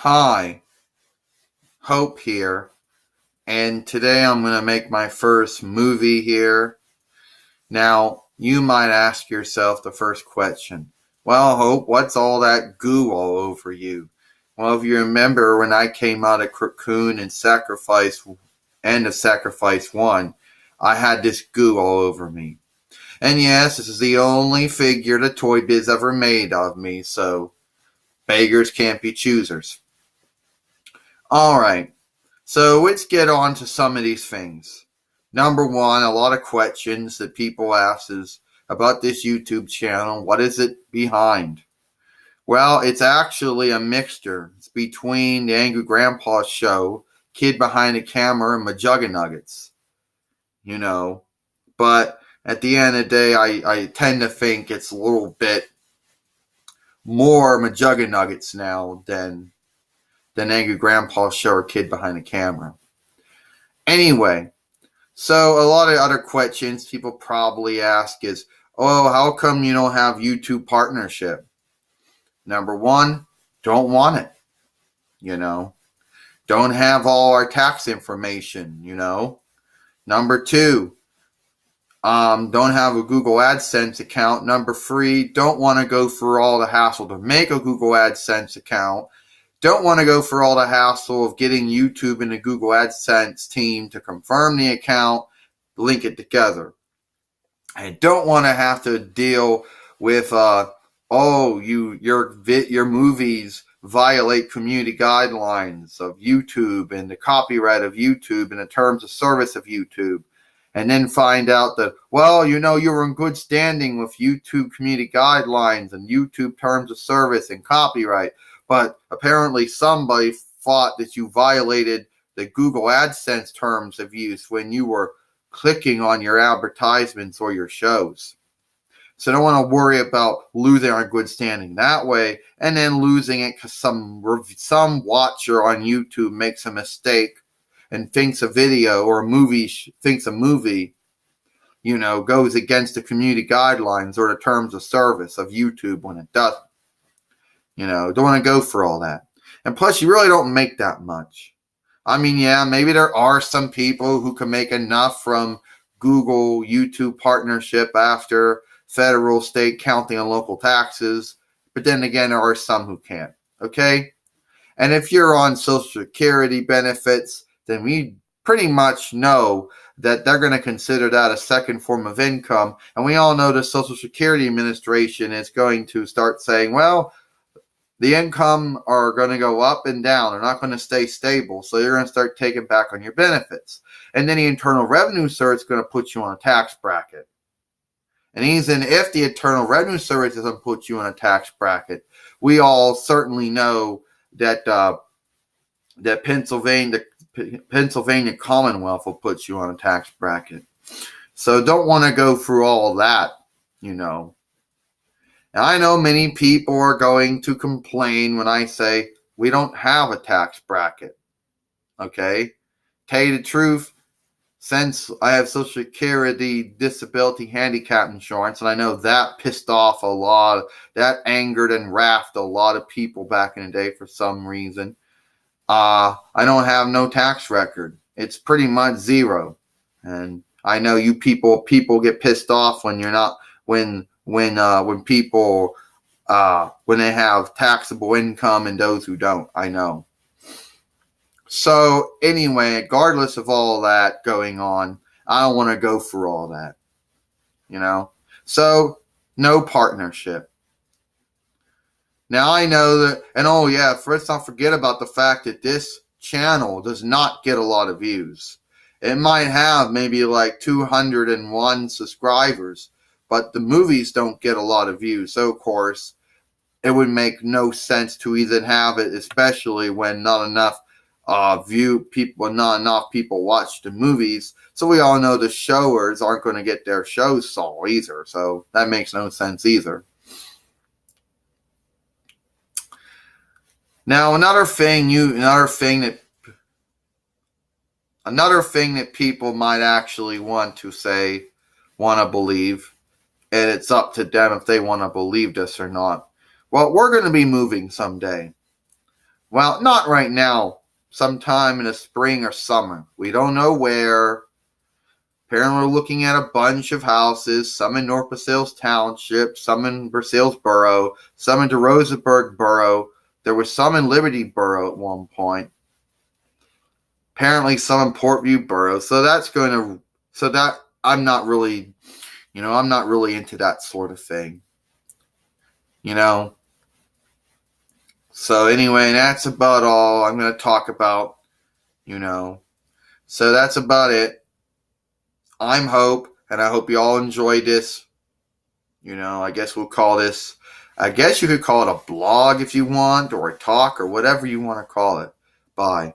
Hi, Hope here, and today I'm going to make my first movie here. Now, you might ask yourself the first question. Well, Hope, what's all that goo all over you? Well, if you remember when I came out of Cocoon and Sacrifice 1, I had this goo all over me. And yes, this is the only figure the Toy Biz ever made of me, so beggars can't be choosers. Alright, so let's get on to some of these things. Number one, a lot of questions that people ask is about this YouTube channel. What is it behind? Well, it's actually a mixture. It's between the Angry Grandpa Show, Kid Behind the Camera, and McJuggernuggets. But at the end of the day, I tend to think it's a little bit more McJuggernuggets now than Angry Grandpa Show or Kid Behind the Camera. Anyway, so a lot of other questions people probably ask is, oh, how come you don't have YouTube partnership? Number one, don't want it. Don't have all our tax information. Number two, don't have a Google AdSense account. Number three, don't want to go through all the hassle to make a Google AdSense account. Don't want to go through all the hassle of getting YouTube and the Google AdSense team to confirm the account, link it together. I don't want to have to deal with, your movies violate community guidelines of YouTube and the copyright of YouTube and the terms of service of YouTube. And then find out that, you were in good standing with YouTube community guidelines and YouTube terms of service and copyright. But apparently somebody thought that you violated the Google AdSense terms of use when you were clicking on your advertisements or your shows. So don't want to worry about losing our good standing that way and then losing it because some watcher on YouTube makes a mistake and thinks a video or thinks a movie, goes against the community guidelines or the terms of service of YouTube when it doesn't. Don't want to go for all that. And plus, you really don't make that much. I mean, yeah, maybe there are some people who can make enough from Google YouTube partnership after federal, state counting and local taxes. But then again, there are some who can't. Okay? And if you're on Social Security benefits, then we pretty much know that they're going to consider that a second form of income. And we all know the Social Security Administration is going to start saying, well, the income are going to go up and down. They're not going to stay stable. So you're going to start taking back on your benefits. And then the Internal Revenue Service is going to put you on a tax bracket. And even if the Internal Revenue Service doesn't put you on a tax bracket, we all certainly know that that Pennsylvania Commonwealth will put you on a tax bracket. So don't want to go through all of that, And I know many people are going to complain when I say we don't have a tax bracket. Okay? Tell you the truth, since I have Social Security, disability, handicap insurance, and I know that pissed off that angered and wrathed a lot of people back in the day for some reason. I don't have no tax record. It's pretty much zero. And I know you people get pissed off when you're not, when people when they have taxable income and those who don't. I know. So anyway, regardless of all that going on, I don't want to go through all that. So no partnership. Now I know that, and let's not forget about the fact that this channel does not get a lot of views. It might have maybe like 201 subscribers, but the movies don't get a lot of views. So of course, it would make no sense to even have it, especially when not enough people watch the movies. So we all know the showers aren't going to get their shows saw either. So that makes no sense either. Now another thing that people might actually want to believe, and it's up to them if they want to believe this or not. Well, we're going to be moving someday. Well, not right now. Sometime in the spring or summer. We don't know where. Apparently, we're looking at a bunch of houses, some in North Versailles Township, some in Versailles Borough, some in DeRosenberg Borough. There was some in Liberty Borough at one point. Apparently, some in Portview Borough. I'm not really, I'm not really into that sort of thing. So anyway, that's about all I'm going to talk about, So that's about it. I'm Hope, and I hope you all enjoyed this. I guess you could call it a blog if you want, or a talk, or whatever you want to call it. Bye.